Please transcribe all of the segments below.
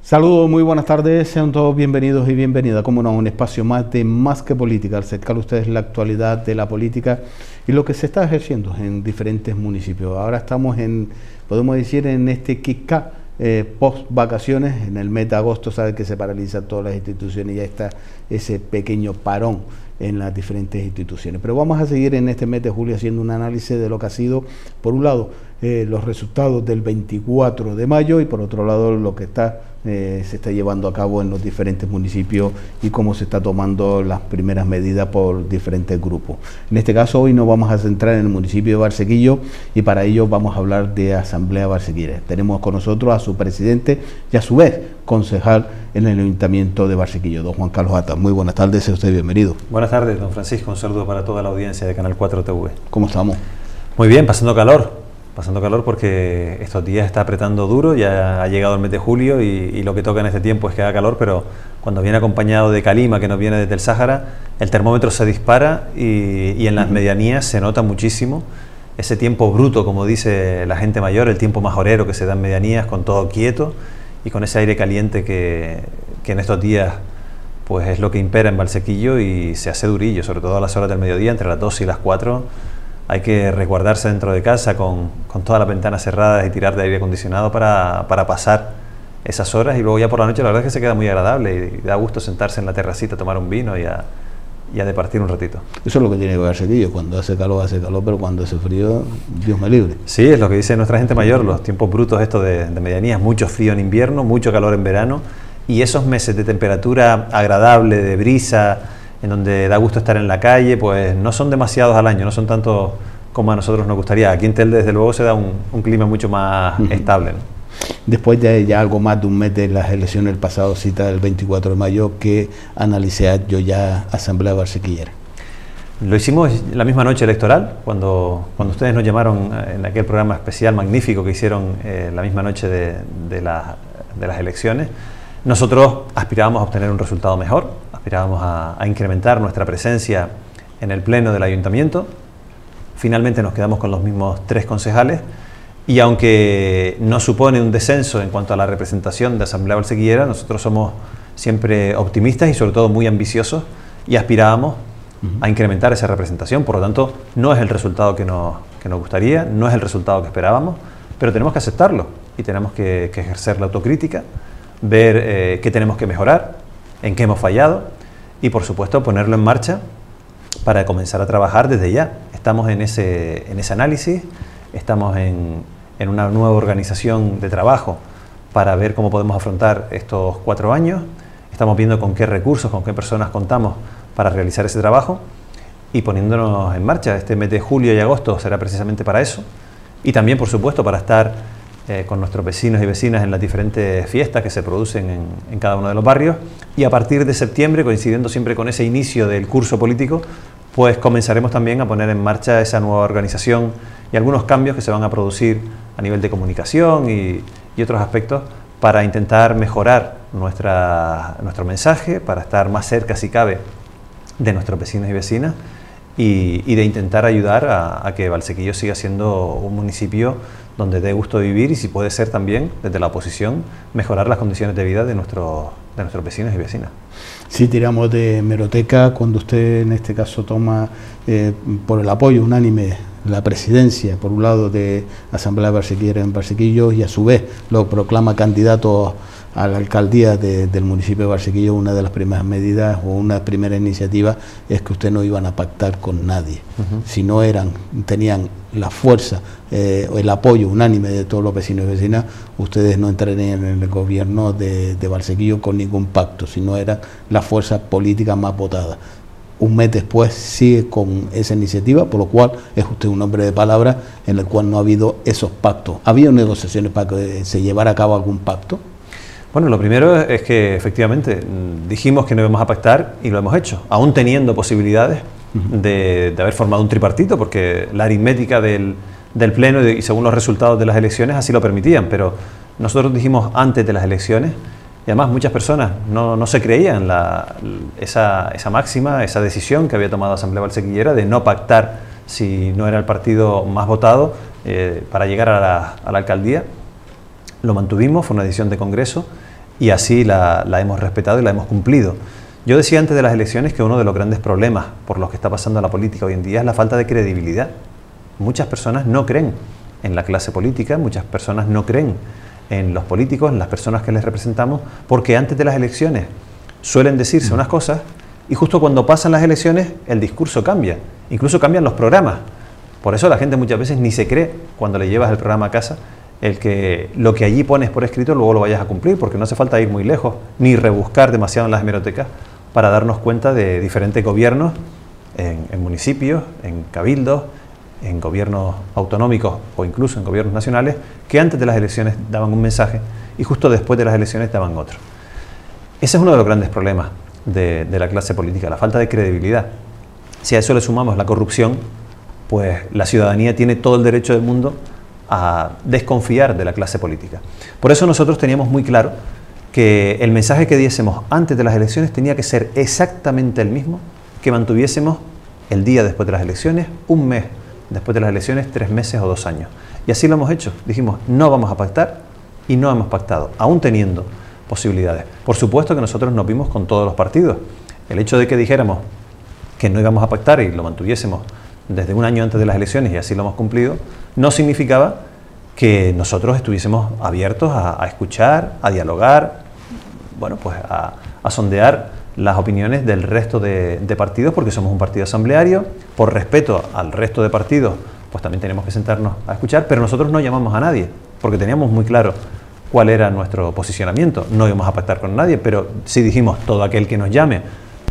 Saludos, muy buenas tardes, sean todos bienvenidos y bienvenidas, como no, a un espacio más de Más que Política, al acercar a ustedes la actualidad de la política y lo que se está ejerciendo en diferentes municipios. Ahora estamos podemos decir, en este kick-off post vacaciones, en el mes de agosto, sabe que se paralizan todas las instituciones y ya está ese pequeño parón en las diferentes instituciones. Pero vamos a seguir en este mes de julio haciendo un análisis de lo que ha sido, por un lado, los resultados del 24 de mayo y por otro lado lo que se está llevando a cabo en los diferentes municipios y cómo se está tomando las primeras medidas por diferentes grupos. En este caso hoy nos vamos a centrar en el municipio de Barsequillo y para ello vamos a hablar de Asamblea Barsequillera. Tenemos con nosotros a su presidente y a su vez concejal en el Ayuntamiento de Barsequillo, don Juan Carlos Atas. Muy buenas tardes, sea usted bienvenido. Buenas tardes, don Francisco, un saludo para toda la audiencia de Canal 4 TV. ¿Cómo estamos? Muy bien, pasando calor porque estos días está apretando duro, ya ha llegado el mes de julio y lo que toca en este tiempo es que haga calor, pero cuando viene acompañado de calima, que nos viene desde el Sáhara, el termómetro se dispara y en las medianías se nota muchísimo ese tiempo bruto, como dice la gente mayor, el tiempo majorero que se da en medianías, con todo quieto y con ese aire caliente que en estos días pues es lo que impera en Barsequillo y se hace durillo, sobre todo a las horas del mediodía, entre las 2 y las 4. Hay que resguardarse dentro de casa con todas las ventanas cerradas y tirar de aire acondicionado para pasar esas horas, y luego ya por la noche la verdad es que se queda muy agradable y da gusto sentarse en la terracita, tomar un vino y a departir un ratito. Eso es lo que tiene que ver Barsequillo, cuando hace calor, pero cuando hace frío, Dios me libre. Sí, es lo que dice nuestra gente mayor, los tiempos brutos estos de medianías, mucho frío en invierno, mucho calor en verano, y esos meses de temperatura agradable, de brisa, en donde da gusto estar en la calle, pues no son demasiados al año, no son tantos como a nosotros nos gustaría. Aquí en Telde, desde luego, se da un clima mucho más estable, ¿no? Después de ya algo más de un mes de las elecciones, el pasado cita del 24 de mayo, que analicé yo ya Asamblea Barsequillera. Lo hicimos la misma noche electoral, cuando ustedes nos llamaron en aquel programa especial magnífico que hicieron la misma noche de las elecciones. Nosotros aspirábamos a obtener un resultado mejor, aspirábamos a incrementar nuestra presencia en el pleno del ayuntamiento. Finalmente nos quedamos con los mismos 3 concejales y aunque no supone un descenso en cuanto a la representación de Asamblea Barsequillera, nosotros somos siempre optimistas y sobre todo muy ambiciosos y aspirábamos a incrementar esa representación. Por lo tanto, no es el resultado que nos gustaría, no es el resultado que esperábamos, pero tenemos que aceptarlo y tenemos que ejercer la autocrítica, ver qué tenemos que mejorar, en qué hemos fallado y por supuesto ponerlo en marcha para comenzar a trabajar desde ya. Estamos en ese análisis, estamos en una nueva organización de trabajo para ver cómo podemos afrontar estos 4 años, estamos viendo con qué recursos, con qué personas contamos para realizar ese trabajo y poniéndonos en marcha. Este mes de julio y agosto será precisamente para eso y también por supuesto para estar con nuestros vecinos y vecinas en las diferentes fiestas que se producen en cada uno de los barrios, y a partir de septiembre, coincidiendo siempre con ese inicio del curso político, pues comenzaremos también a poner en marcha esa nueva organización y algunos cambios que se van a producir a nivel de comunicación y otros aspectos para intentar mejorar nuestro mensaje, para estar más cerca si cabe de nuestros vecinos y vecinas y de intentar ayudar a que Barsequillo siga siendo un municipio donde dé gusto vivir y, si puede ser también, desde la oposición, mejorar las condiciones de vida de nuestros vecinos y vecinas. Si tiramos de hemeroteca, cuando usted en este caso toma por el apoyo unánime la presidencia, por un lado, de Asamblea Barsequillera en Barsequillo y a su vez lo proclama candidato a la alcaldía del municipio de Barsequillo, una de las primeras medidas o una primera iniciativa es que ustedes no iban a pactar con nadie. Si no tenían la fuerza o el apoyo unánime de todos los vecinos y vecinas, ustedes no entrarían en el gobierno de Barsequillo con ningún pacto, si no eran la fuerza política más votada. Un mes después sigue con esa iniciativa, por lo cual es usted un hombre de palabra en el cual no ha habido esos pactos. ¿Había negociaciones para que se llevara a cabo algún pacto? Bueno, lo primero es que efectivamente dijimos que no íbamos a pactar y lo hemos hecho, aún teniendo posibilidades de haber formado un tripartito, porque la aritmética del Pleno y según los resultados de las elecciones así lo permitían, pero nosotros dijimos antes de las elecciones, y además muchas personas no se creían esa máxima, esa decisión que había tomado Asamblea Barsequillera de no pactar si no era el partido más votado para llegar a la alcaldía. Lo mantuvimos, fue una decisión de Congreso y así la hemos respetado y la hemos cumplido. Yo decía antes de las elecciones que uno de los grandes problemas por los que está pasando la política hoy en día es la falta de credibilidad. Muchas personas no creen en la clase política, muchas personas no creen en los políticos, en las personas que les representamos, porque antes de las elecciones suelen decirse unas cosas y justo cuando pasan las elecciones el discurso cambia, incluso cambian los programas. Por eso la gente muchas veces ni se cree cuando le llevas el programa a casa el que lo que allí pones por escrito luego lo vayas a cumplir, porque no hace falta ir muy lejos ni rebuscar demasiado en las hemerotecas para darnos cuenta de diferentes gobiernos en municipios, en cabildos, en gobiernos autonómicos o incluso en gobiernos nacionales, que antes de las elecciones daban un mensaje y justo después de las elecciones daban otro. Ese es uno de los grandes problemas de la clase política, la falta de credibilidad. Si a eso le sumamos la corrupción, pues la ciudadanía tiene todo el derecho del mundo a desconfiar de la clase política. Por eso nosotros teníamos muy claro que el mensaje que diésemos antes de las elecciones tenía que ser exactamente el mismo que mantuviésemos el día después de las elecciones, un mes después de las elecciones, 3 meses o 2 años. Y así lo hemos hecho. Dijimos, no vamos a pactar y no hemos pactado, aún teniendo posibilidades. Por supuesto que nosotros nos vimos con todos los partidos. El hecho de que dijéramos que no íbamos a pactar y lo mantuviésemos desde un año antes de las elecciones y así lo hemos cumplido, no significaba que nosotros estuviésemos abiertos a escuchar, a dialogar, bueno, pues a sondear las opiniones del resto de partidos, porque somos un partido asambleario. Por respeto al resto de partidos, pues también tenemos que sentarnos a escuchar, pero nosotros no llamamos a nadie, porque teníamos muy claro cuál era nuestro posicionamiento. No íbamos a pactar con nadie, pero sí dijimos, todo aquel que nos llame,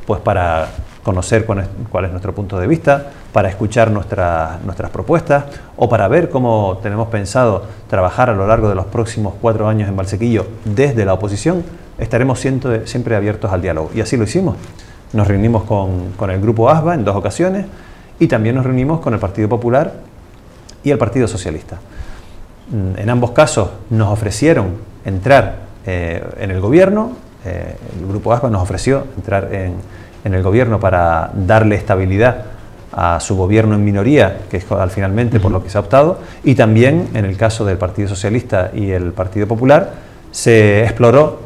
pues para conocer cuál es nuestro punto de vista, para escuchar nuestras propuestas o para ver cómo tenemos pensado trabajar a lo largo de los próximos 4 años en Valsequillo desde la oposición, estaremos siempre abiertos al diálogo. Y así lo hicimos. Nos reunimos con el Grupo ASBA en 2 ocasiones y también nos reunimos con el Partido Popular y el Partido Socialista. En ambos casos nos ofrecieron entrar en el gobierno. El Grupo ASBA nos ofreció entrar en el gobierno para darle estabilidad a su gobierno en minoría, que es finalmente por lo que se ha optado, y también en el caso del Partido Socialista y el Partido Popular se exploró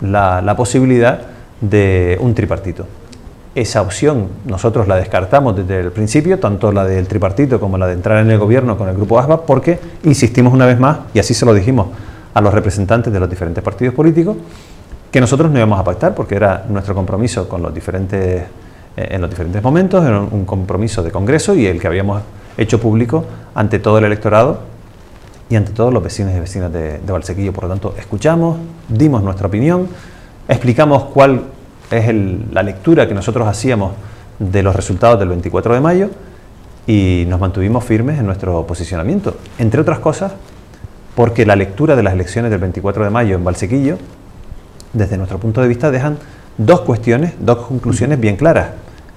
la posibilidad de un tripartito. Esa opción nosotros la descartamos desde el principio, tanto la del tripartito como la de entrar en el gobierno con el Grupo ASBA, porque insistimos una vez más, y así se lo dijimos a los representantes de los diferentes partidos políticos, que nosotros no íbamos a pactar, porque era nuestro compromiso con los diferentes, en los diferentes momentos, era un compromiso de Congreso y el que habíamos hecho público ante todo el electorado y ante todos los vecinos y vecinas de Valsequillo. Por lo tanto, escuchamos, dimos nuestra opinión, explicamos cuál es la lectura que nosotros hacíamos de los resultados del 24 de mayo y nos mantuvimos firmes en nuestro posicionamiento, entre otras cosas porque la lectura de las elecciones del 24 de mayo en Valsequillo, desde nuestro punto de vista, dejan 2 conclusiones bien claras.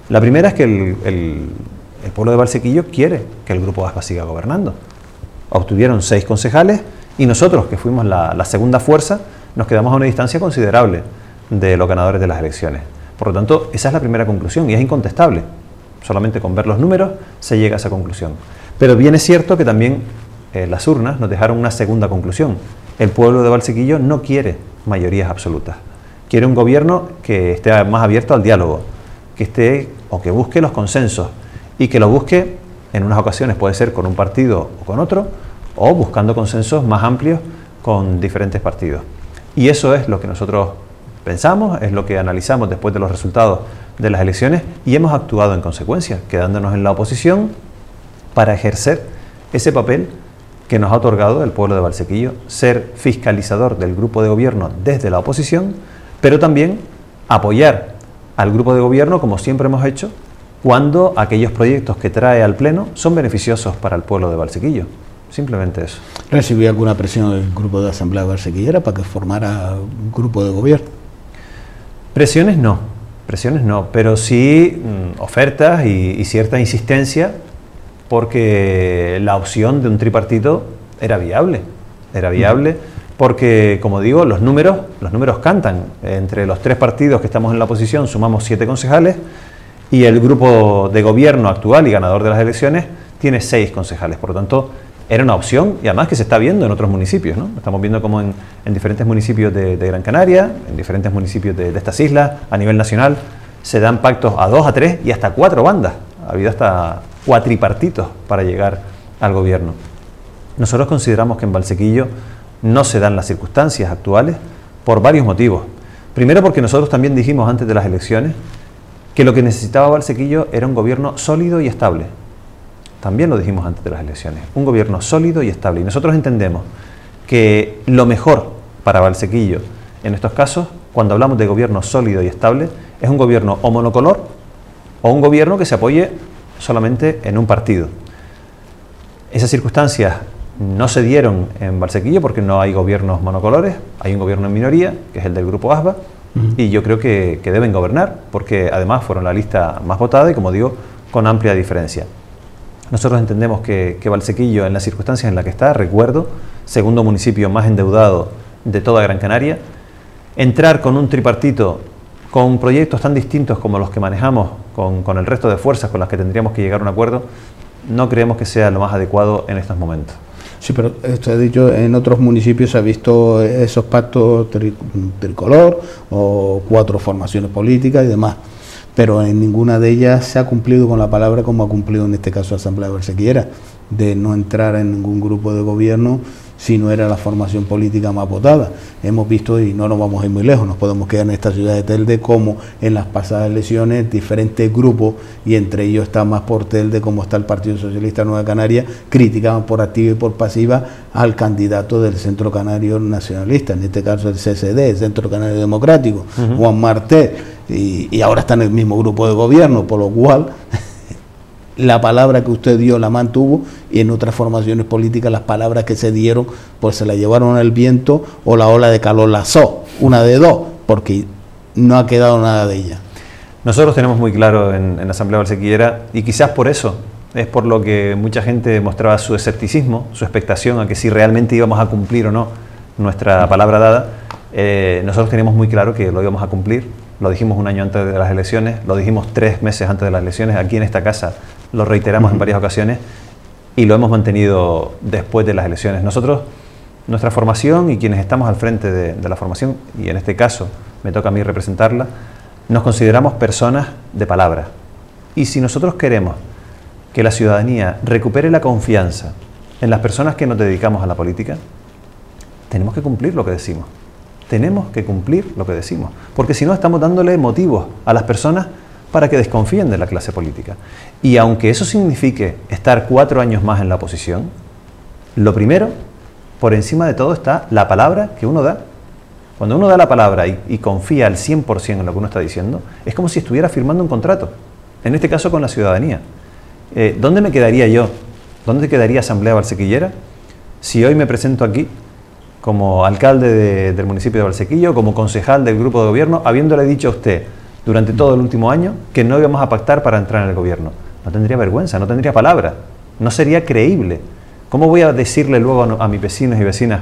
La primera es que el pueblo de Valsequillo quiere que el Grupo ASBA siga gobernando. Obtuvieron 6 concejales y nosotros, que fuimos la segunda fuerza, nos quedamos a una distancia considerable de los ganadores de las elecciones. Por lo tanto, esa es la primera conclusión y es incontestable. Solamente con ver los números se llega a esa conclusión. Pero bien es cierto que también las urnas nos dejaron una segunda conclusión. El pueblo de Valsequillo no quiere mayorías absolutas. Quiere un gobierno que esté más abierto al diálogo, que busque los consensos y que lo busque en unas ocasiones, puede ser con un partido o con otro, o buscando consensos más amplios con diferentes partidos. Y eso es lo que nosotros pensamos, es lo que analizamos después de los resultados de las elecciones y hemos actuado en consecuencia, quedándonos en la oposición para ejercer ese papel que nos ha otorgado el pueblo de Valsequillo, ser fiscalizador del grupo de gobierno desde la oposición, pero también apoyar al grupo de gobierno, como siempre hemos hecho, cuando aquellos proyectos que trae al Pleno son beneficiosos para el pueblo de Valsequillo. Simplemente eso. ¿Recibió alguna presión del grupo de Asamblea Valsequillera para que formara un grupo de gobierno? Presiones no, pero sí ofertas y cierta insistencia, porque la opción de un tripartito era viable porque, como digo, los números cantan. Entre los 3 partidos que estamos en la oposición sumamos 7 concejales y el grupo de gobierno actual y ganador de las elecciones tiene 6 concejales. Por lo tanto, era una opción y además que se está viendo en otros municipios, ¿no? Estamos viendo como en diferentes municipios de Gran Canaria, en diferentes municipios de estas islas, a nivel nacional, se dan pactos a 2, a 3 y hasta 4 bandas. Ha habido hasta cuatripartitos para llegar al gobierno. Nosotros consideramos que en Valsequillo no se dan las circunstancias actuales por varios motivos. Primero porque nosotros también dijimos antes de las elecciones que lo que necesitaba Valsequillo era un gobierno sólido y estable. También lo dijimos antes de las elecciones, un gobierno sólido y estable. Y nosotros entendemos que lo mejor para Valsequillo en estos casos, cuando hablamos de gobierno sólido y estable, es un gobierno o monocolor o un gobierno que se apoye solamente en un partido. Esas circunstancias no se dieron en Valsequillo porque no hay gobiernos monocolores, hay un gobierno en minoría, que es el del Grupo ASBA, y yo creo que deben gobernar, porque además fueron la lista más votada y, como digo, con amplia diferencia. Nosotros entendemos que Valsequillo, en las circunstancias en las que está, recuerdo, segundo municipio más endeudado de toda Gran Canaria, entrar con un tripartito, con proyectos tan distintos como los que manejamos con el resto de fuerzas con las que tendríamos que llegar a un acuerdo, no creemos que sea lo más adecuado en estos momentos. Sí, pero usted ha dicho, en otros municipios se ha visto esos pactos tricolor o 4 formaciones políticas y demás, pero en ninguna de ellas se ha cumplido con la palabra como ha cumplido en este caso la Asamblea Valsequillera, de no entrar en ningún grupo de gobierno si no era la formación política más votada. Hemos visto, y no nos vamos a ir muy lejos, nos podemos quedar en esta ciudad de Telde, como en las pasadas elecciones diferentes grupos, y entre ellos está Más por Telde, como está el Partido Socialista de Nueva Canaria, criticaban por activa y por pasiva al candidato del Centro Canario Nacionalista, en este caso el CCD, el Centro Canario Democrático, Juan Martel, y ahora está en el mismo grupo de gobierno, por lo cual la palabra que usted dio la mantuvo, y en otras formaciones políticas las palabras que se dieron pues se la llevaron al viento o la ola de calor la azó, una de dos, porque no ha quedado nada de ella. Nosotros tenemos muy claro en la Asamblea Valsequillera, y quizás por eso es por lo que mucha gente mostraba su escepticismo, su expectación a que si realmente íbamos a cumplir o no nuestra palabra dada. Nosotros teníamos muy claro que lo íbamos a cumplir. Lo dijimos un año antes de las elecciones, lo dijimos 3 meses antes de las elecciones, aquí en esta casa lo reiteramos en varias ocasiones y lo hemos mantenido después de las elecciones. Nosotros, nuestra formación y quienes estamos al frente de la formación, y en este caso me toca a mí representarla, nos consideramos personas de palabra. Y si nosotros queremos que la ciudadanía recupere la confianza en las personas que nos dedicamos a la política, tenemos que cumplir lo que decimos. Tenemos que cumplir lo que decimos, porque si no estamos dándole motivos a las personas para que desconfíen de la clase política. Y aunque eso signifique estar 4 años más en la oposición, lo primero, por encima de todo, está la palabra que uno da. Cuando uno da la palabra y confía al 100% en lo que uno está diciendo, es como si estuviera firmando un contrato, en este caso con la ciudadanía. ¿Dónde me quedaría yo? ¿Dónde quedaría Asamblea Valsequillera si hoy me presento aquí como alcalde del municipio de Valsequillo, como concejal del grupo de gobierno, habiéndole dicho a usted durante todo el último año que no íbamos a pactar para entrar en el gobierno? No tendría vergüenza, no tendría palabra, no sería creíble. ¿Cómo voy a decirle luego a mis vecinos y vecinas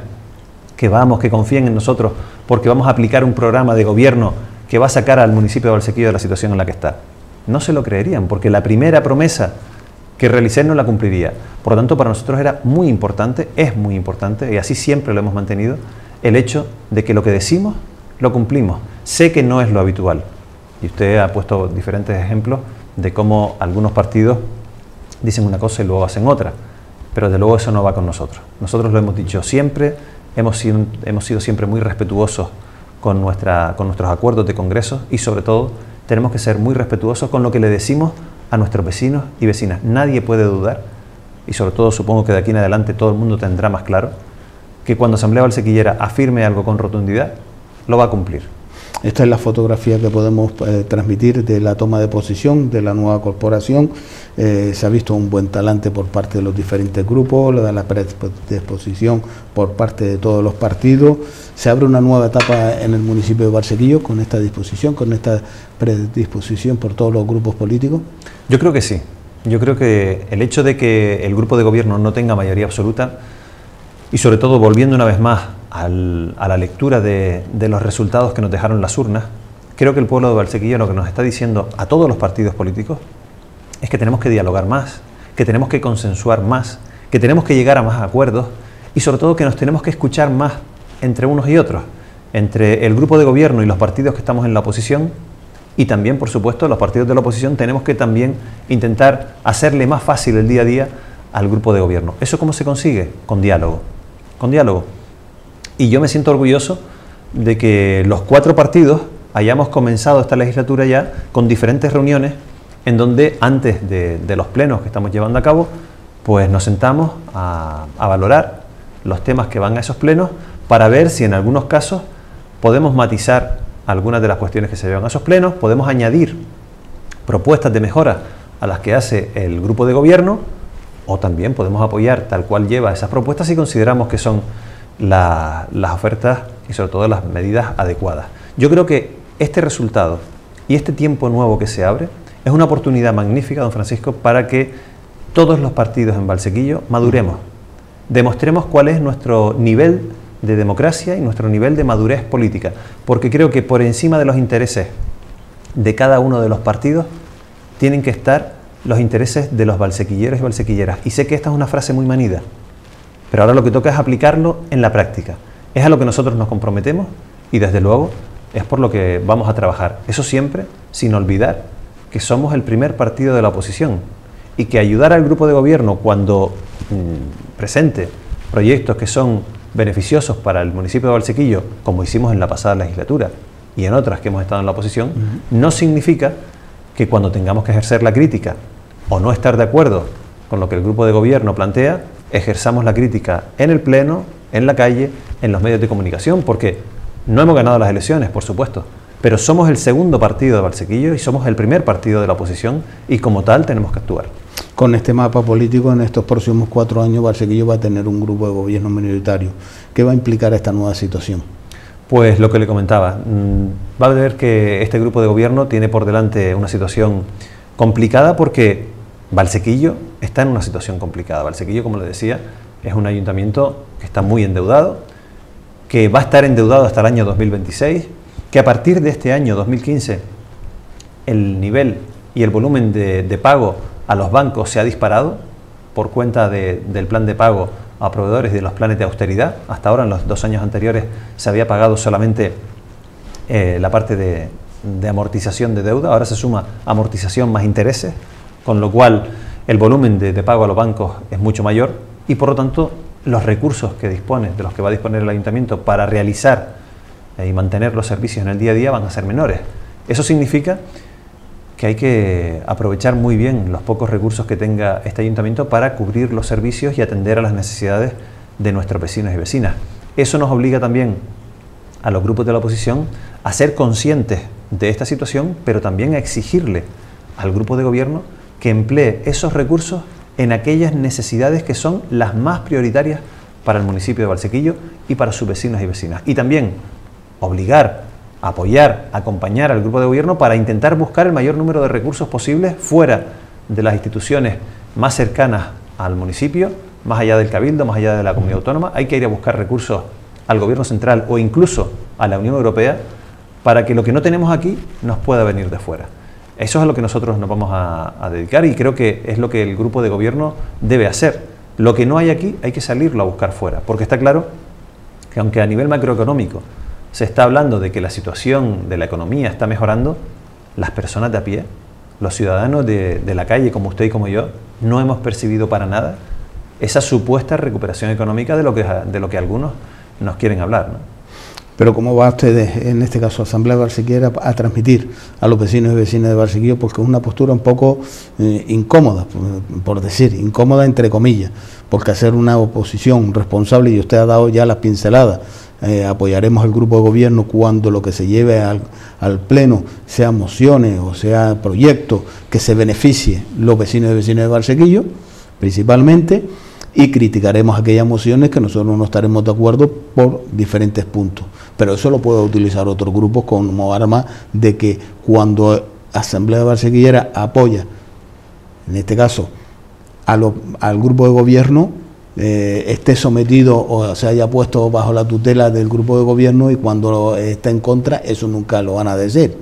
que vamos, que confíen en nosotros porque vamos a aplicar un programa de gobierno que va a sacar al municipio de Valsequillo de la situación en la que está? No se lo creerían, porque la primera promesa que realicé no la cumpliría. Por lo tanto, para nosotros era muy importante, es muy importante, y así siempre lo hemos mantenido, el hecho de que lo que decimos lo cumplimos. Sé que no es lo habitual, y usted ha puesto diferentes ejemplos de cómo algunos partidos dicen una cosa y luego hacen otra, pero desde luego eso no va con nosotros. Nosotros lo hemos dicho siempre, hemos sido siempre muy respetuosos con nuestros acuerdos de congreso, y sobre todo tenemos que ser muy respetuosos con lo que le decimos a nuestros vecinos y vecinas. Nadie puede dudar, y sobre todo supongo que de aquí en adelante todo el mundo tendrá más claro, que cuando Asamblea Valsequillera afirme algo con rotundidad, lo va a cumplir. Esta es la fotografía que podemos transmitir de la toma de posición de la nueva corporación. Se ha visto un buen talante por parte de los diferentes grupos, la predisposición por parte de todos los partidos. Se abre una nueva etapa en el municipio de Valsequillo con esta disposición, con esta predisposición por todos los grupos políticos. Yo creo que sí. Yo creo que el hecho de que el grupo de gobierno no tenga mayoría absoluta, y sobre todo volviendo una vez más a la lectura de los resultados que nos dejaron las urnas, creo que el pueblo de Valsequillo lo que nos está diciendo a todos los partidos políticos es que tenemos que dialogar más, que tenemos que consensuar más, que tenemos que llegar a más acuerdos y sobre todo que nos tenemos que escuchar más entre unos y otros, entre el grupo de gobierno y los partidos que estamos en la oposición, y también, por supuesto, los partidos de la oposición tenemos que también intentar hacerle más fácil el día a día al grupo de gobierno. ¿Eso cómo se consigue? Con diálogo. Con diálogo. Y yo me siento orgulloso de que los 4 partidos hayamos comenzado esta legislatura ya con diferentes reuniones en donde antes de los plenos que estamos llevando a cabo, pues nos sentamos a valorar los temas que van a esos plenos para ver si en algunos casos podemos matizar algunas de las cuestiones que se llevan a esos plenos, podemos añadir propuestas de mejora a las que hace el grupo de gobierno, o también podemos apoyar tal cual lleva esas propuestas si consideramos que son las ofertas y sobre todo las medidas adecuadas. Yo creo que este resultado y este tiempo nuevo que se abre es una oportunidad magnífica, don Francisco, para que todos los partidos en Valsequillo maduremos, demostremos cuál es nuestro nivel de democracia y nuestro nivel de madurez política, porque creo que por encima de los intereses de cada uno de los partidos tienen que estar los intereses de los valsequilleros y valsequilleras. Y sé que esta es una frase muy manida, pero ahora lo que toca es aplicarlo en la práctica. Es a lo que nosotros nos comprometemos y desde luego es por lo que vamos a trabajar. Eso siempre sin olvidar que somos el primer partido de la oposición y que ayudar al grupo de gobierno cuando presente proyectos que son beneficiosos para el municipio de Valsequillo, como hicimos en la pasada legislatura y en otras que hemos estado en la oposición, no significa que cuando tengamos que ejercer la crítica o no estar de acuerdo con lo que el grupo de gobierno plantea, ejerzamos la crítica en el pleno, en la calle, en los medios de comunicación, porque no hemos ganado las elecciones, por supuesto, pero somos el segundo partido de Valsequillo y somos el primer partido de la oposición y como tal tenemos que actuar. Con este mapa político, en estos próximos 4 años, Valsequillo va a tener un grupo de gobierno minoritario. ¿Qué va a implicar esta nueva situación? Pues lo que le comentaba, va a ver que este grupo de gobierno tiene por delante una situación complicada porque Valsequillo está en una situación complicada. Valsequillo, como le decía, es un ayuntamiento que está muy endeudado, que va a estar endeudado hasta el año 2026, que a partir de este año 2015 el nivel y el volumen de pago a los bancos se ha disparado por cuenta del plan de pago a proveedores de los planes de austeridad. Hasta ahora, en los 2 años anteriores, se había pagado solamente la parte de amortización de deuda, ahora se suma amortización más intereses, con lo cual el volumen de pago a los bancos es mucho mayor y por lo tanto los recursos que dispone, de los que va a disponer el ayuntamiento para realizar y mantener los servicios en el día a día van a ser menores. Eso significa que hay que aprovechar muy bien los pocos recursos que tenga este ayuntamiento para cubrir los servicios y atender a las necesidades de nuestros vecinos y vecinas. Eso nos obliga también a los grupos de la oposición a ser conscientes de esta situación, pero también a exigirle al grupo de gobierno que emplee esos recursos en aquellas necesidades que son las más prioritarias para el municipio de Valsequillo y para sus vecinos y vecinas. Y también obligar, apoyar, acompañar al grupo de gobierno para intentar buscar el mayor número de recursos posibles fuera de las instituciones más cercanas al municipio, más allá del Cabildo, más allá de la comunidad autónoma. Hay que ir a buscar recursos al gobierno central o incluso a la Unión Europea para que lo que no tenemos aquí nos pueda venir de fuera. Eso es a lo que nosotros nos vamos a dedicar y creo que es lo que el grupo de gobierno debe hacer. Lo que no hay aquí hay que salirlo a buscar fuera, porque está claro que aunque a nivel macroeconómico se está hablando de que la situación de la economía está mejorando, las personas de a pie, los ciudadanos de la calle como usted y como yo, no hemos percibido para nada esa supuesta recuperación económica de lo que algunos nos quieren hablar, ¿no? Pero ¿cómo va usted, en este caso, Asamblea Valsequillera, a transmitir a los vecinos y vecinas de Valsequillo? Porque es una postura un poco incómoda, por decir, incómoda entre comillas, porque hacer una oposición responsable, y usted ha dado ya las pinceladas, apoyaremos al grupo de gobierno cuando lo que se lleve al pleno sea mociones o sea proyectos que se beneficie los vecinos y vecinas de Valsequillo, principalmente, y criticaremos aquellas mociones que nosotros no estaremos de acuerdo por diferentes puntos. Pero eso lo puede utilizar otros grupos como arma de que cuando Asamblea Valsequillera apoya, en este caso, al grupo de gobierno, esté sometido o se haya puesto bajo la tutela del grupo de gobierno, y cuando está en contra, eso nunca lo van a decir.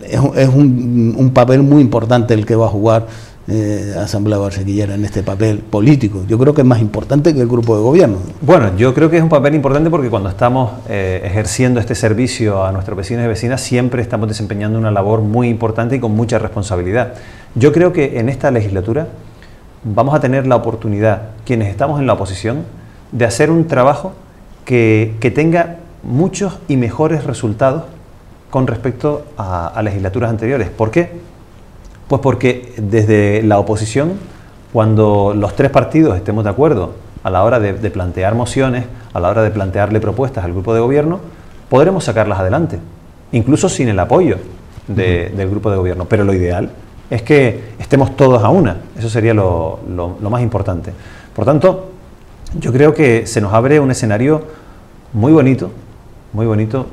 Es un papel muy importante el que va a jugar Asamblea Valsequillera en este papel político? Yo creo que es más importante que el grupo de gobierno. Bueno, yo creo que es un papel importante porque cuando estamos ejerciendo este servicio a nuestros vecinos y vecinas siempre estamos desempeñando una labor muy importante y con mucha responsabilidad. Yo creo que en esta legislatura vamos a tener la oportunidad, quienes estamos en la oposición, de hacer un trabajo que tenga muchos y mejores resultados con respecto a legislaturas anteriores. ¿Por qué? Pues porque desde la oposición, cuando los tres partidos estemos de acuerdo a la hora de plantear mociones, a la hora de plantearle propuestas al grupo de gobierno, podremos sacarlas adelante, incluso sin el apoyo del grupo de gobierno. Pero lo ideal es que estemos todos a una, eso sería lo más importante. Por tanto, yo creo que se nos abre un escenario muy bonito,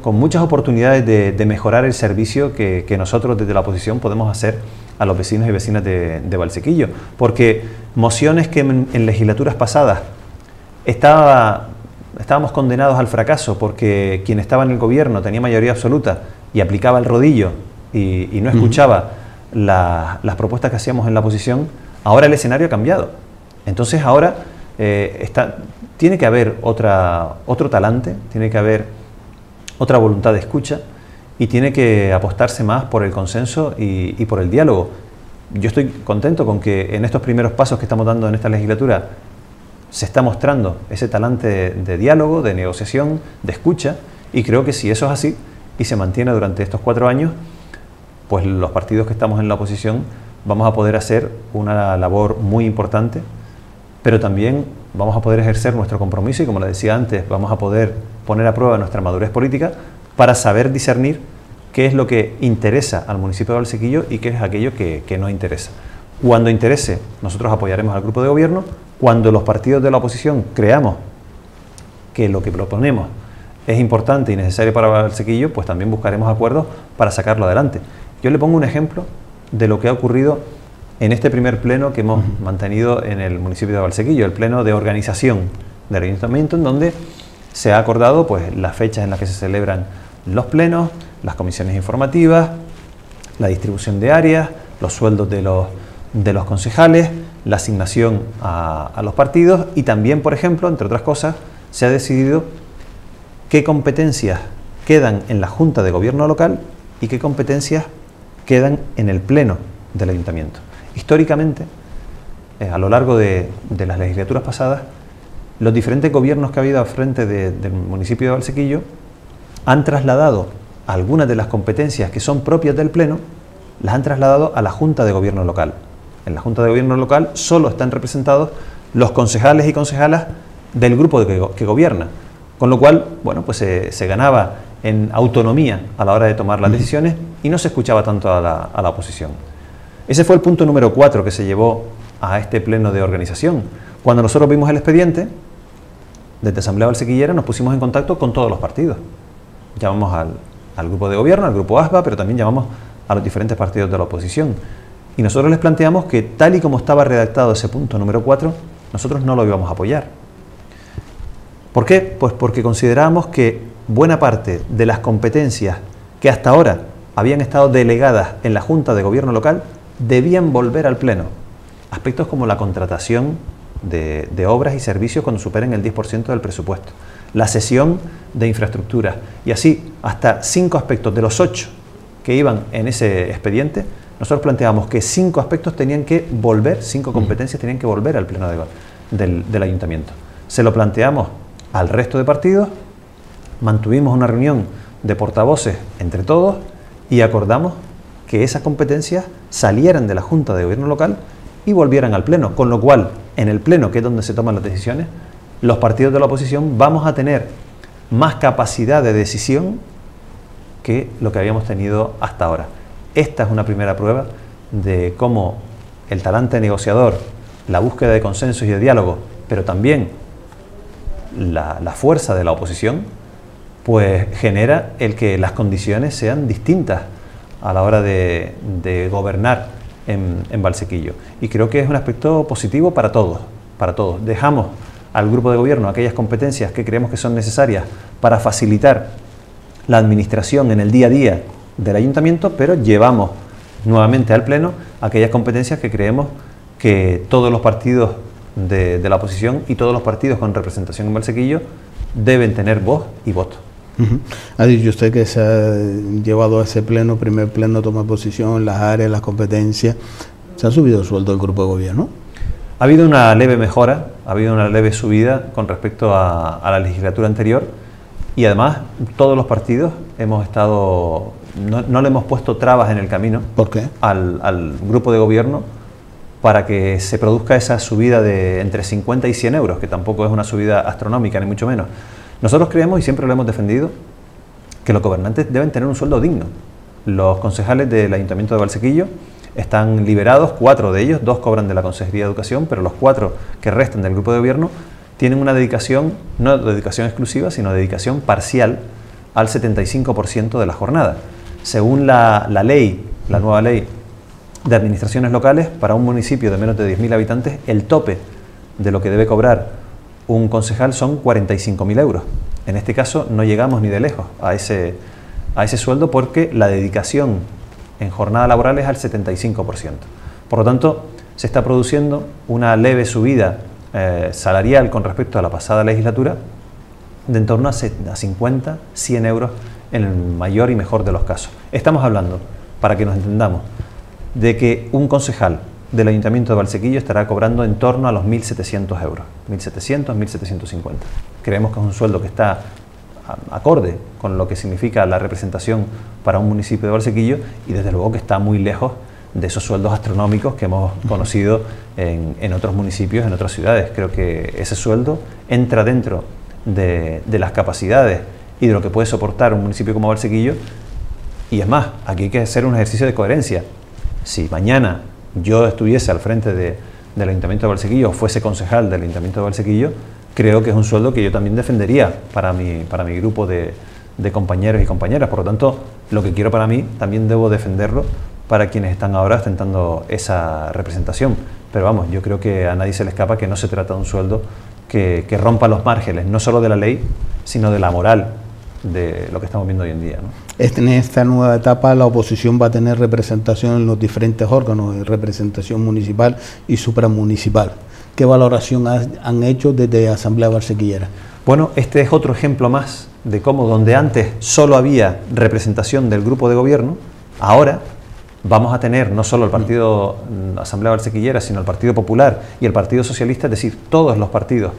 con muchas oportunidades de mejorar el servicio que nosotros desde la oposición podemos hacer a los vecinos y vecinas de Valsequillo. Porque mociones que en legislaturas pasadas estábamos condenados al fracaso porque quien estaba en el gobierno tenía mayoría absoluta y aplicaba el rodillo y no escuchaba las propuestas que hacíamos en la oposición, ahora el escenario ha cambiado. Entonces ahora tiene que haber otro talante, tiene que haber otra voluntad de escucha y tiene que apostarse más por el consenso y por el diálogo. Yo estoy contento con que en estos primeros pasos que estamos dando en esta legislatura se está mostrando ese talante de diálogo, de negociación, de escucha, y creo que si eso es así y se mantiene durante estos 4 años, pues los partidos que estamos en la oposición vamos a poder hacer una labor muy importante, pero también vamos a poder ejercer nuestro compromiso y, como le decía antes, vamos a poder poner a prueba nuestra madurez política para saber discernir qué es lo que interesa al municipio de Valsequillo y qué es aquello que no interesa. Cuando interese, nosotros apoyaremos al grupo de gobierno. Cuando los partidos de la oposición creamos que lo que proponemos es importante y necesario para Valsequillo, pues también buscaremos acuerdos para sacarlo adelante. Yo le pongo un ejemplo de lo que ha ocurrido en este primer pleno que hemos mantenido en el municipio de Valsequillo, el pleno de organización del ayuntamiento, en donde se ha acordado pues las fechas en las que se celebran los plenos, las comisiones informativas, la distribución de áreas, los sueldos de los concejales, la asignación a los partidos y también, por ejemplo, entre otras cosas, se ha decidido qué competencias quedan en la Junta de Gobierno local y qué competencias quedan en el pleno del ayuntamiento. Históricamente, a lo largo de las legislaturas pasadas, los diferentes gobiernos que ha habido al frente del municipio de Valsequillo han trasladado algunas de las competencias que son propias del pleno, las han trasladado a la Junta de Gobierno local. En la Junta de Gobierno local solo están representados los concejales y concejalas del grupo que gobierna, con lo cual, bueno, pues se ganaba en autonomía a la hora de tomar las decisiones y no se escuchaba tanto a la oposición. Ese fue el punto número 4 que se llevó a este pleno de organización. Cuando nosotros vimos el expediente, desde Asamblea Valsequillera nos pusimos en contacto con todos los partidos. Llamamos al grupo de gobierno, al grupo ASBA, pero también llamamos a los diferentes partidos de la oposición. Y nosotros les planteamos que tal y como estaba redactado ese punto número 4, nosotros no lo íbamos a apoyar. ¿Por qué? Pues porque considerábamos que buena parte de las competencias que hasta ahora habían estado delegadas en la Junta de Gobierno local debían volver al Pleno. Aspectos como la contratación de obras y servicios cuando superen el 10% del presupuesto, la cesión de infraestructuras y así hasta 5 aspectos de los 8 que iban en ese expediente. Nosotros planteábamos que 5 aspectos tenían que volver, 5 competencias tenían que volver al Pleno del Ayuntamiento. Se lo planteamos al resto de partidos, mantuvimos una reunión de portavoces entre todos y acordamos que esas competencias salieran de la Junta de Gobierno local y volvieran al Pleno, con lo cual en el Pleno, que es donde se toman las decisiones, los partidos de la oposición vamos a tener más capacidad de decisión que lo que habíamos tenido hasta ahora. Esta es una primera prueba de cómo el talante negociador, la búsqueda de consensos y de diálogo, pero también la fuerza de la oposición, pues genera el que las condiciones sean distintas a la hora de gobernar en Valsequillo. Y creo que es un aspecto positivo para todos, para todos. Dejamos al grupo de gobierno aquellas competencias que creemos que son necesarias para facilitar la administración en el día a día del ayuntamiento, pero llevamos nuevamente al Pleno aquellas competencias que creemos que todos los partidos de la oposición y todos los partidos con representación en Valsequillo deben tener voz y voto. Ha dicho usted que se ha llevado a ese pleno, primer pleno, toma posición, las áreas, las competencias. ¿Se ha subido el sueldo del grupo de gobierno? Ha habido una leve mejora, ha habido una leve subida con respecto a la legislatura anterior, y además todos los partidos hemos estado, no le hemos puesto trabas en el camino. ¿Por qué? Al grupo de gobierno para que se produzca esa subida de entre 50 y 100 euros, que tampoco es una subida astronómica, ni mucho menos. Nosotros creemos, y siempre lo hemos defendido, que los gobernantes deben tener un sueldo digno. Los concejales del Ayuntamiento de Valsequillo están liberados, 4 de ellos, 2 cobran de la Consejería de Educación, pero los 4 que restan del grupo de gobierno tienen una dedicación, no dedicación exclusiva, sino dedicación parcial al 75% de la jornada. Según la ley, la nueva ley de administraciones locales, para un municipio de menos de 10.000 habitantes, el tope de lo que debe cobrar un concejal son 45.000 euros. En este caso no llegamos ni de lejos a ese sueldo, porque la dedicación en jornada laboral es al 75%. Por lo tanto, se está produciendo una leve subida salarial con respecto a la pasada legislatura de en torno a 50, 100 euros en el mayor y mejor de los casos. Estamos hablando, para que nos entendamos, de que un concejal del Ayuntamiento de Valsequillo estará cobrando en torno a los 1.700 euros, 1.700, 1.750. Creemos que es un sueldo que está acorde con lo que significa la representación para un municipio de Valsequillo, y desde luego que está muy lejos de esos sueldos astronómicos que hemos conocido en otros municipios, en otras ciudades. Creo que ese sueldo entra dentro de las capacidades y de lo que puede soportar un municipio como Valsequillo, y es más, aquí hay que hacer un ejercicio de coherencia. Si mañana yo estuviese al frente del Ayuntamiento de Valsequillo, o fuese concejal del Ayuntamiento de Valsequillo, creo que es un sueldo que yo también defendería para mi grupo de compañeros y compañeras. Por lo tanto, lo que quiero para mí, también debo defenderlo para quienes están ahora ostentando esa representación. Pero vamos, yo creo que a nadie se le escapa que no se trata de un sueldo que rompa los márgenes, no solo de la ley, sino de la moral de lo que estamos viendo hoy en día, ¿no? En esta nueva etapa la oposición va a tener representación en los diferentes órganos, representación municipal y supramunicipal. ¿Qué valoración han hecho desde Asamblea Valsequillera? Bueno, este es otro ejemplo más de cómo, donde antes solo había representación del grupo de gobierno, ahora vamos a tener no solo el partido Asamblea Valsequillera, sino el Partido Popular y el Partido Socialista, es decir, todos los partidos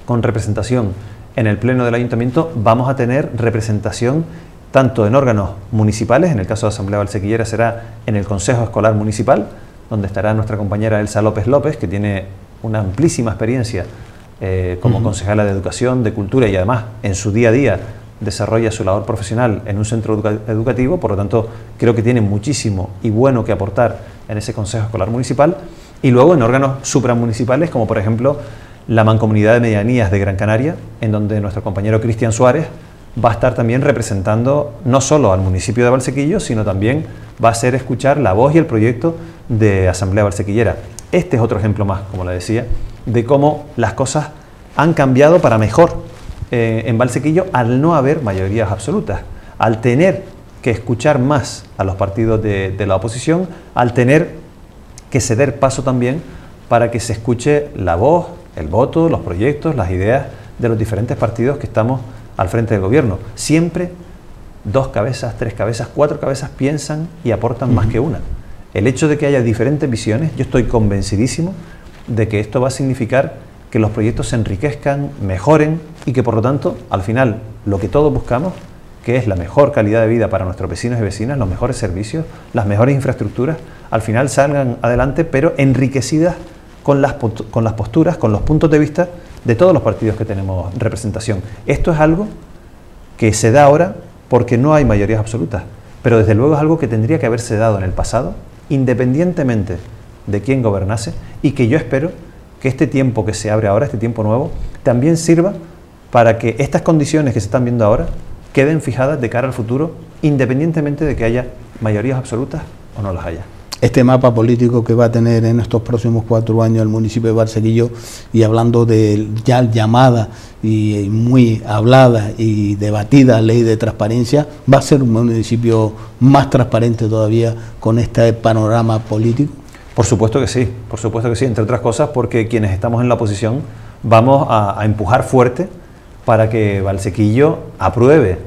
con representación en el Pleno del Ayuntamiento. Vamos a tener representación tanto en órganos municipales, en el caso de Asamblea Valsequillera será en el Consejo Escolar Municipal, donde estará nuestra compañera Elsa López López, que tiene una amplísima experiencia como concejala de Educación, de Cultura, y además en su día a día desarrolla su labor profesional en un centro educativo. Por lo tanto, creo que tiene muchísimo y bueno que aportar en ese Consejo Escolar Municipal. Y luego en órganos supramunicipales, como por ejemplo la Mancomunidad de Medianías de Gran Canaria, en donde nuestro compañero Cristian Suárez va a estar también representando no solo al municipio de Valsequillo, sino también va a hacer escuchar la voz y el proyecto de Asamblea Valsequillera. Este es otro ejemplo más, como le decía, de cómo las cosas han cambiado para mejor en Valsequillo al no haber mayorías absolutas, al tener que escuchar más a los partidos de la oposición, al tener que ceder paso también para que se escuche la voz, el voto, los proyectos, las ideas de los diferentes partidos que estamos al frente del gobierno. Siempre 2 cabezas, 3 cabezas, 4 cabezas piensan y aportan más que una. El hecho de que haya diferentes visiones, yo estoy convencidísimo de que esto va a significar que los proyectos se enriquezcan, mejoren, y que por lo tanto, al final, lo que todos buscamos, que es la mejor calidad de vida para nuestros vecinos y vecinas, los mejores servicios, las mejores infraestructuras, al final salgan adelante, pero enriquecidas con las posturas, con los puntos de vista de todos los partidos que tenemos representación. Esto es algo que se da ahora porque no hay mayorías absolutas, pero desde luego es algo que tendría que haberse dado en el pasado, independientemente de quién gobernase, y que yo espero que este tiempo que se abre ahora, este tiempo nuevo, también sirva para que estas condiciones que se están viendo ahora queden fijadas de cara al futuro, independientemente de que haya mayorías absolutas o no las haya. este mapa político que va a tener en estos próximos 4 años el municipio de Valsequillo, y hablando de ya llamada y muy hablada y debatida ley de transparencia, va a ser un municipio más transparente todavía con este panorama político? Por supuesto que sí, entre otras cosas porque quienes estamos en la oposición vamos a empujar fuerte para que Valsequillo apruebe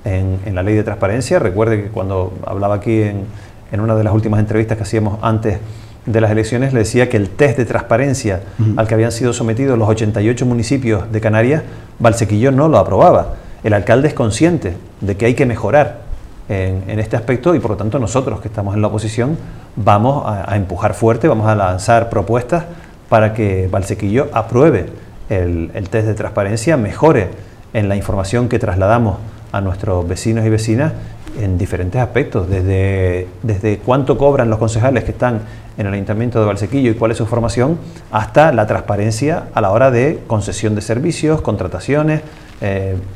en la ley de transparencia. Recuerde que cuando hablaba aquí en una de las últimas entrevistas que hacíamos antes de las elecciones, le decía que el test de transparencia al que habían sido sometidos los 88 municipios de Canarias, Valsequillo no lo aprobaba. El alcalde es consciente de que hay que mejorar en este aspecto y por lo tanto nosotros que estamos en la oposición vamos a empujar fuerte, vamos a lanzar propuestas para que Valsequillo apruebe el test de transparencia, mejore en la información que trasladamos a nuestros vecinos y vecinas en diferentes aspectos, desde cuánto cobran los concejales que están en el Ayuntamiento de Valsequillo y cuál es su formación, hasta la transparencia a la hora de concesión de servicios, contrataciones,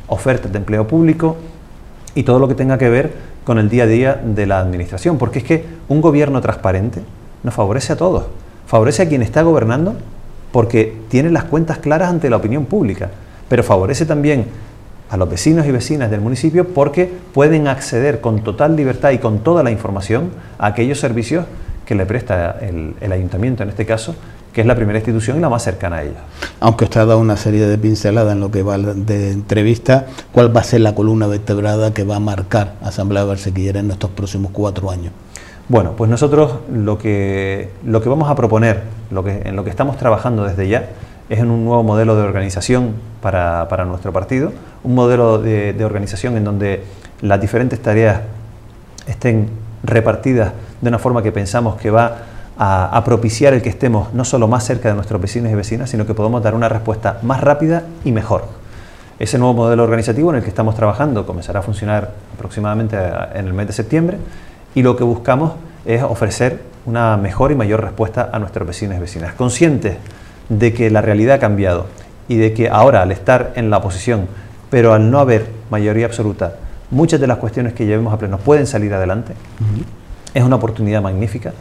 ofertas de empleo público y todo lo que tenga que ver con el día a día de la administración, porque es que un gobierno transparente nos favorece a todos, favorece a quien está gobernando porque tiene las cuentas claras ante la opinión pública, pero favorece también a los vecinos y vecinas del municipio porque pueden acceder con total libertad y con toda la información a aquellos servicios que le presta el ayuntamiento, en este caso, que es la primera institución y la más cercana a ellos. Aunque usted ha dado una serie de pinceladas en lo que va de entrevista, ¿cuál va a ser la columna vertebrada que va a marcar Asamblea Valsequillera en estos próximos 4 años? Bueno, pues nosotros lo que vamos a proponer, en lo que estamos trabajando desde ya, es en un nuevo modelo de organización para nuestro partido, un modelo de organización en donde las diferentes tareas estén repartidas de una forma que pensamos que va a propiciar el que estemos no solo más cerca de nuestros vecinos y vecinas, sino que podamos dar una respuesta más rápida y mejor. Ese nuevo modelo organizativo en el que estamos trabajando comenzará a funcionar aproximadamente en el mes de septiembre y lo que buscamos es ofrecer una mejor y mayor respuesta a nuestros vecinos y vecinas, conscientes de que la realidad ha cambiado y de que ahora, al estar en la oposición, pero al no haber mayoría absoluta, muchas de las cuestiones que llevemos a pleno pueden salir adelante. Es una oportunidad magnífica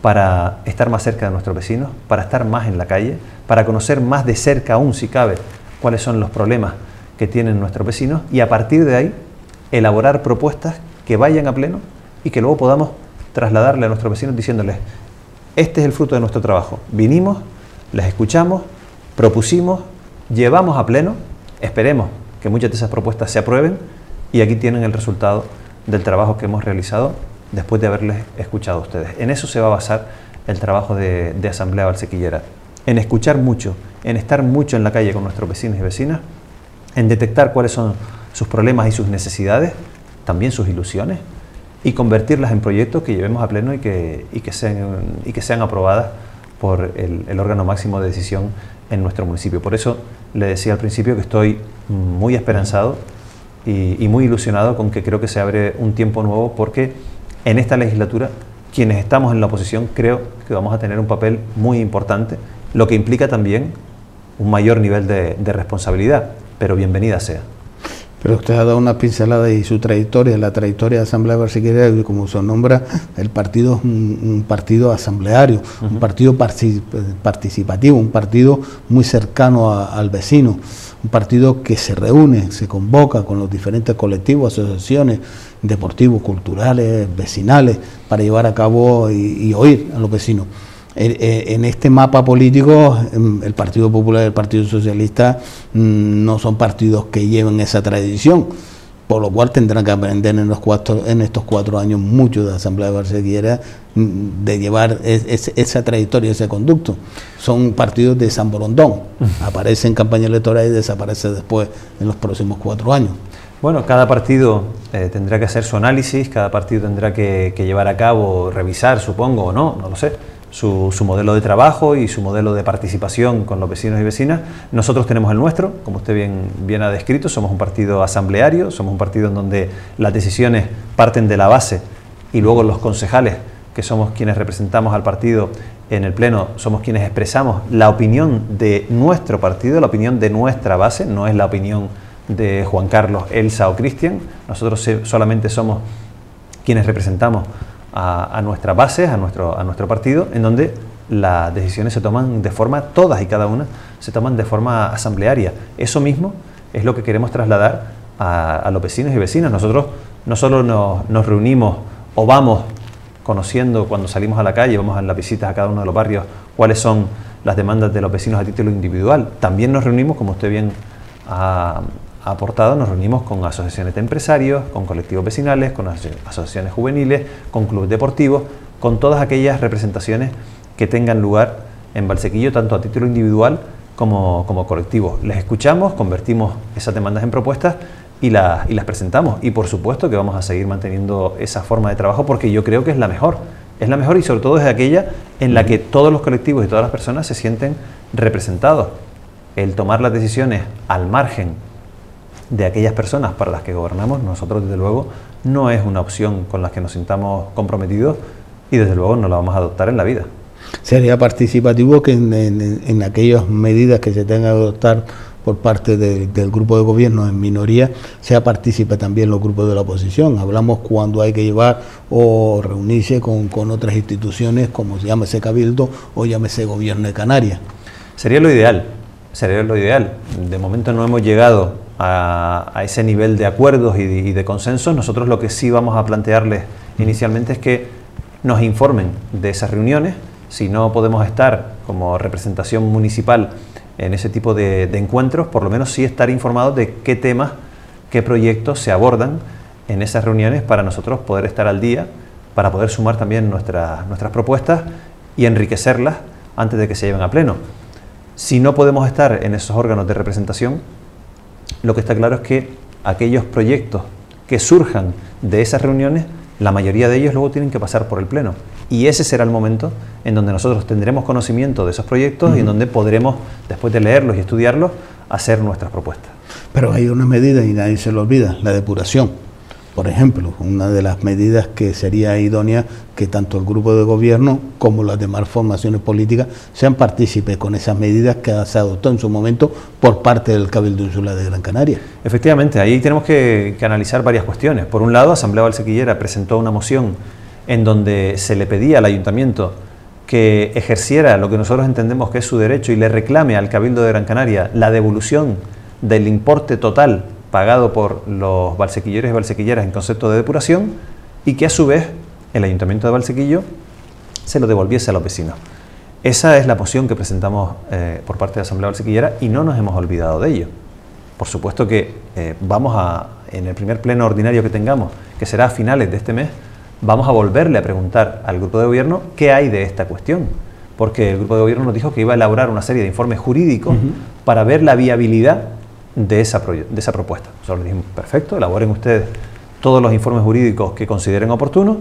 para estar más cerca de nuestros vecinos, para estar más en la calle, para conocer más de cerca aún, si cabe, cuáles son los problemas que tienen nuestros vecinos y a partir de ahí elaborar propuestas que vayan a pleno y que luego podamos trasladarle a nuestros vecinos diciéndoles: este es el fruto de nuestro trabajo, vinimos, les escuchamos, propusimos, llevamos a pleno, esperemos que muchas de esas propuestas se aprueben y aquí tienen el resultado del trabajo que hemos realizado después de haberles escuchado a ustedes. En eso se va a basar el trabajo de Asamblea Valsequillera, en escuchar mucho, en estar mucho en la calle con nuestros vecinos y vecinas, en detectar cuáles son sus problemas y sus necesidades, también sus ilusiones, y convertirlas en proyectos que llevemos a pleno y que sean aprobadas por el órgano máximo de decisión en nuestro municipio. Por eso le decía al principio que estoy muy esperanzado y muy ilusionado con que creo que se abre un tiempo nuevo, porque en esta legislatura quienes estamos en la oposición creo que vamos a tener un papel muy importante, lo que implica también un mayor nivel de responsabilidad, pero bienvenida sea. Pero usted ha dado una pincelada y su trayectoria, la trayectoria de Asamblea Valsequillera, como se nombra, el partido es un partido asambleario, un partido participativo, un partido muy cercano al vecino, un partido que se reúne, se convoca con los diferentes colectivos, asociaciones deportivos, culturales, vecinales, para llevar a cabo y oír a los vecinos. En este mapa político, el Partido Popular y el Partido Socialista no son partidos que lleven esa tradición, por lo cual tendrán que aprender en estos 4 años mucho de Asamblea Valsequillera, de llevar esa trayectoria, ese conducto. Son partidos de San Borondón, aparece en campaña electoral y desaparece después en los próximos 4 años. Bueno, cada partido tendrá que hacer su análisis, cada partido tendrá que llevar a cabo, revisar, supongo, o no lo sé, su modelo de trabajo y su modelo de participación con los vecinos y vecinas. Nosotros tenemos el nuestro, como usted bien ha descrito, somos un partido asambleario, somos un partido en donde las decisiones parten de la base y luego los concejales, que somos quienes representamos al partido en el pleno, somos quienes expresamos la opinión de nuestro partido, la opinión de nuestra base, no es la opinión de Juan Carlos, Elsa o Cristian. Nosotros solamente somos quienes representamos a nuestras bases, a nuestro partido, en donde las decisiones se toman de forma, todas y cada una, se toman de forma asamblearia. Eso mismo es lo que queremos trasladar a los vecinos y vecinas. Nosotros no solo nos reunimos o vamos conociendo cuando salimos a la calle, vamos a las visitas a cada uno de los barrios, cuáles son las demandas de los vecinos a título individual. También nos reunimos, como usted bien ha aportado, nos reunimos con asociaciones de empresarios, con colectivos vecinales, con asociaciones juveniles, con clubes deportivos, con todas aquellas representaciones que tengan lugar en Valsequillo, tanto a título individual como colectivo. Les escuchamos, convertimos esas demandas en propuestas y las presentamos. Y por supuesto que vamos a seguir manteniendo esa forma de trabajo, porque yo creo que es la mejor. Es la mejor, y sobre todo es aquella en la que todos los colectivos y todas las personas se sienten representados. El tomar las decisiones al margen de aquellas personas para las que gobernamos, nosotros desde luego no es una opción con la que nos sintamos comprometidos, y desde luego no la vamos a adoptar en la vida. Sería participativo que en aquellas medidas que se tengan que adoptar por parte del grupo de gobierno en minoría, sea partícipe también los grupos de la oposición. Hablamos cuando hay que llevar o reunirse con otras instituciones, como llámese Cabildo o llámese Gobierno de Canarias. Sería lo ideal, sería lo ideal. De momento no hemos llegado a ese nivel de acuerdos y de consensos. Nosotros lo que sí vamos a plantearles inicialmente es que nos informen de esas reuniones. Si no podemos estar como representación municipal en ese tipo de encuentros, por lo menos sí estar informados de qué temas, qué proyectos se abordan en esas reuniones, para nosotros poder estar al día, para poder sumar también nuestras propuestas y enriquecerlas antes de que se lleven a pleno. Si no podemos estar en esos órganos de representación, lo que está claro es que aquellos proyectos que surjan de esas reuniones, la mayoría de ellos luego tienen que pasar por el pleno. Y ese será el momento en donde nosotros tendremos conocimiento de esos proyectos y en donde podremos, después de leerlos y estudiarlos, hacer nuestras propuestas. Pero hay una medida, y nadie se lo olvida, la depuración. Por ejemplo, una de las medidas que sería idónea que tanto el grupo de gobierno como las demás formaciones políticas sean partícipes con esas medidas que se adoptó en su momento por parte del Cabildo Insular de Gran Canaria. Efectivamente, ahí tenemos que analizar varias cuestiones. Por un lado, Asamblea Valsequillera presentó una moción en donde se le pedía al ayuntamiento que ejerciera lo que nosotros entendemos que es su derecho y le reclame al Cabildo de Gran Canaria la devolución del importe total pagado por los valsequilleros y valsequilleras en concepto de depuración, y que a su vez el Ayuntamiento de Valsequillo se lo devolviese a los vecinos. Esa es la moción que presentamos por parte de la Asamblea Valsequillera, y no nos hemos olvidado de ello. Por supuesto que en el primer pleno ordinario que tengamos, que será a finales de este mes, vamos a volverle a preguntar al grupo de gobierno qué hay de esta cuestión, porque el grupo de gobierno nos dijo que iba a elaborar una serie de informes jurídicos para ver la viabilidad de esa propuesta. Nosotros dijimos, perfecto, elaboren ustedes todos los informes jurídicos que consideren oportunos,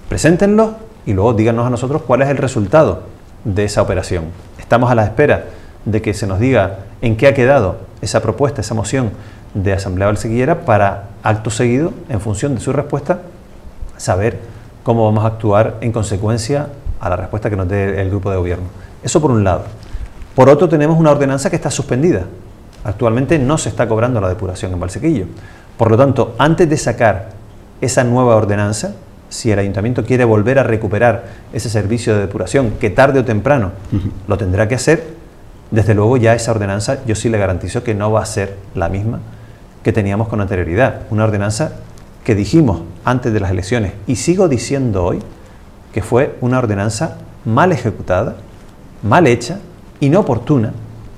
preséntenlos y luego díganos a nosotros cuál es el resultado de esa operación. Estamos a la espera de que se nos diga en qué ha quedado esa propuesta, esa moción de Asamblea Valsequillera, para, acto seguido, en función de su respuesta, saber cómo vamos a actuar en consecuencia a la respuesta que nos dé el grupo de gobierno. Eso por un lado. Por otro, tenemos una ordenanza que está suspendida. Actualmente no se está cobrando la depuración en Valsequillo. Por lo tanto, antes de sacar esa nueva ordenanza, si el ayuntamiento quiere volver a recuperar ese servicio de depuración, que tarde o temprano lo tendrá que hacer, desde luego ya esa ordenanza yo sí le garantizo que no va a ser la misma que teníamos con anterioridad. Una ordenanza que dijimos antes de las elecciones, y sigo diciendo hoy, que fue una ordenanza mal ejecutada, mal hecha, inoportuna,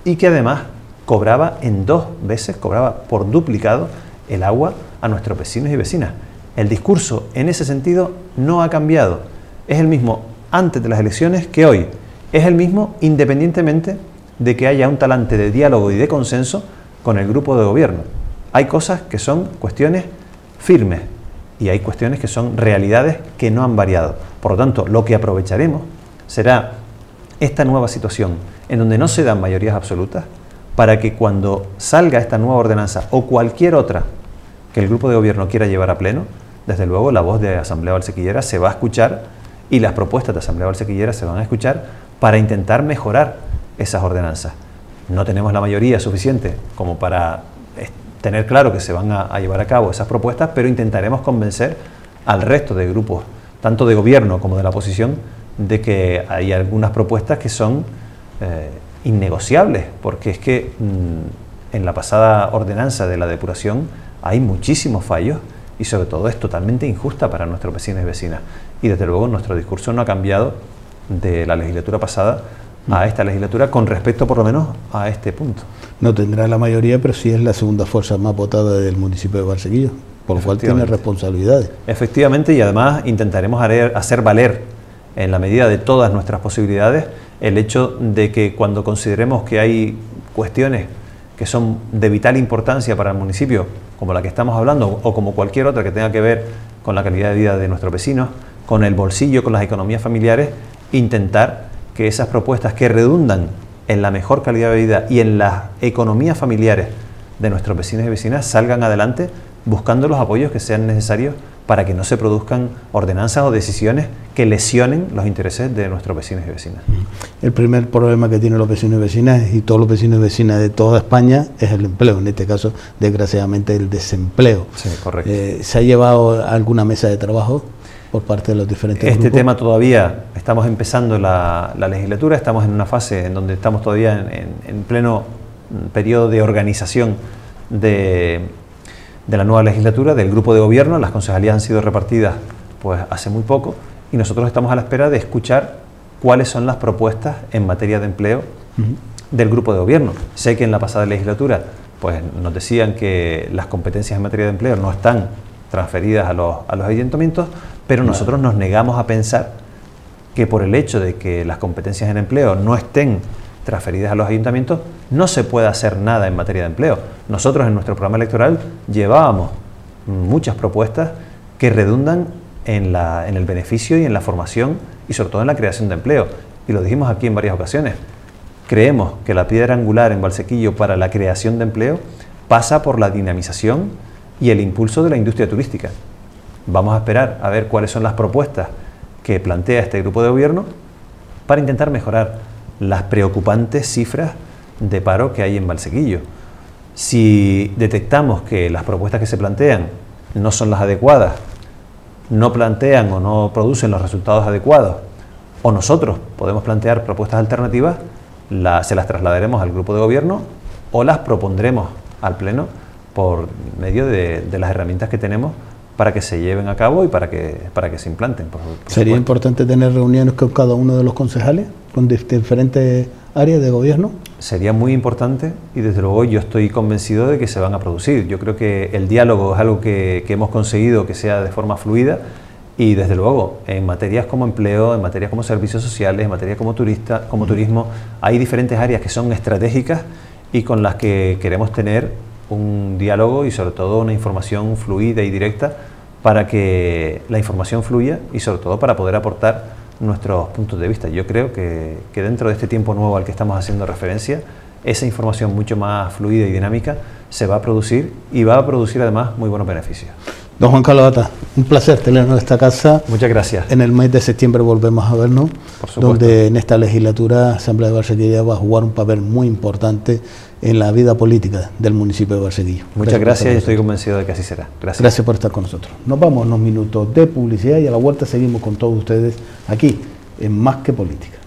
y que además cobraba en 2 veces, cobraba por duplicado el agua a nuestros vecinos y vecinas. El discurso en ese sentido no ha cambiado. Es el mismo antes de las elecciones que hoy. Es el mismo independientemente de que haya un talante de diálogo y de consenso con el grupo de gobierno. Hay cosas que son cuestiones firmes y hay cuestiones que son realidades que no han variado. Por lo tanto, lo que aprovecharemos será esta nueva situación en donde no se dan mayorías absolutas, para que cuando salga esta nueva ordenanza o cualquier otra que el grupo de gobierno quiera llevar a pleno, desde luego la voz de Asamblea Valsequillera se va a escuchar y las propuestas de Asamblea Valsequillera se van a escuchar para intentar mejorar esas ordenanzas. No tenemos la mayoría suficiente como para tener claro que se van a llevar a cabo esas propuestas, pero intentaremos convencer al resto de grupos tanto de gobierno como de la oposición, de que hay algunas propuestas que son innegociables, porque es que en la pasada ordenanza de la depuración hay muchísimos fallos y sobre todo es totalmente injusta para nuestros vecinos y vecinas. Y desde luego nuestro discurso no ha cambiado de la legislatura pasada a esta legislatura con respecto por lo menos a este punto. No tendrá la mayoría, pero sí es la segunda fuerza más votada del municipio de Valsequillo, por lo cual tiene responsabilidades. Efectivamente, y además intentaremos hacer valer en la medida de todas nuestras posibilidades el hecho de que cuando consideremos que hay cuestiones que son de vital importancia para el municipio, como la que estamos hablando o como cualquier otra que tenga que ver con la calidad de vida de nuestros vecinos, con el bolsillo, con las economías familiares, intentar que esas propuestas que redundan en la mejor calidad de vida y en las economías familiares de nuestros vecinos y vecinas salgan adelante buscando los apoyos que sean necesarios para que no se produzcan ordenanzas o decisiones que lesionen los intereses de nuestros vecinos y vecinas. El primer problema que tienen los vecinos y vecinas y todos los vecinos y vecinas de toda España es el empleo, en este caso desgraciadamente el desempleo. Sí, correcto. ¿Se ha llevado alguna mesa de trabajo por parte de los diferentes grupos? Este tema todavía, estamos empezando la legislatura, estamos en una fase en donde estamos todavía en pleno periodo de organización de la nueva legislatura, del grupo de gobierno. Las concejalías han sido repartidas pues hace muy poco y nosotros estamos a la espera de escuchar cuáles son las propuestas en materia de empleo del grupo de gobierno. Sé que en la pasada legislatura pues nos decían que las competencias en materia de empleo no están transferidas a los ayuntamientos, pero nosotros nos negamos a pensar que por el hecho de que las competencias en empleo no estén transferidas a los ayuntamientos, no se puede hacer nada en materia de empleo. Nosotros en nuestro programa electoral llevábamos muchas propuestas que redundan en el beneficio y en la formación y sobre todo en la creación de empleo. Y lo dijimos aquí en varias ocasiones. Creemos que la piedra angular en Valsequillo para la creación de empleo pasa por la dinamización y el impulso de la industria turística. Vamos a esperar a ver cuáles son las propuestas que plantea este grupo de gobierno para intentar mejorar las preocupantes cifras de paro que hay en Valsequillo. Si detectamos que las propuestas que se plantean no son las adecuadas, no plantean o no producen los resultados adecuados, o nosotros podemos plantear propuestas alternativas, se las trasladaremos al grupo de gobierno o las propondremos al Pleno por medio de las herramientas que tenemos para que se lleven a cabo y para que se implanten. ¿Sería importante tener reuniones con cada uno de los concejales, con diferentes áreas de gobierno? Sería muy importante y desde luego yo estoy convencido de que se van a producir. Yo creo que el diálogo es algo que hemos conseguido que sea de forma fluida y desde luego en materias como empleo, en materias como servicios sociales, en materias como turismo, hay diferentes áreas que son estratégicas y con las que queremos tener un diálogo y sobre todo una información fluida y directa para que la información fluya y sobre todo para poder aportar nuestros puntos de vista. Yo creo que dentro de este tiempo nuevo al que estamos haciendo referencia, esa información mucho más fluida y dinámica se va a producir y va a producir además muy buenos beneficios. Don Juan Carlos Bata, un placer tenernos en esta casa. Muchas gracias. En el mes de septiembre volvemos a vernos, donde en esta legislatura Asamblea de Valsequillo va a jugar un papel muy importante en la vida política del municipio de Valsequillo. Muchas gracias y estoy convencido de que así será. Gracias. Gracias por estar con nosotros. Nos vamos a unos minutos de publicidad y a la vuelta seguimos con todos ustedes aquí en Más que Política.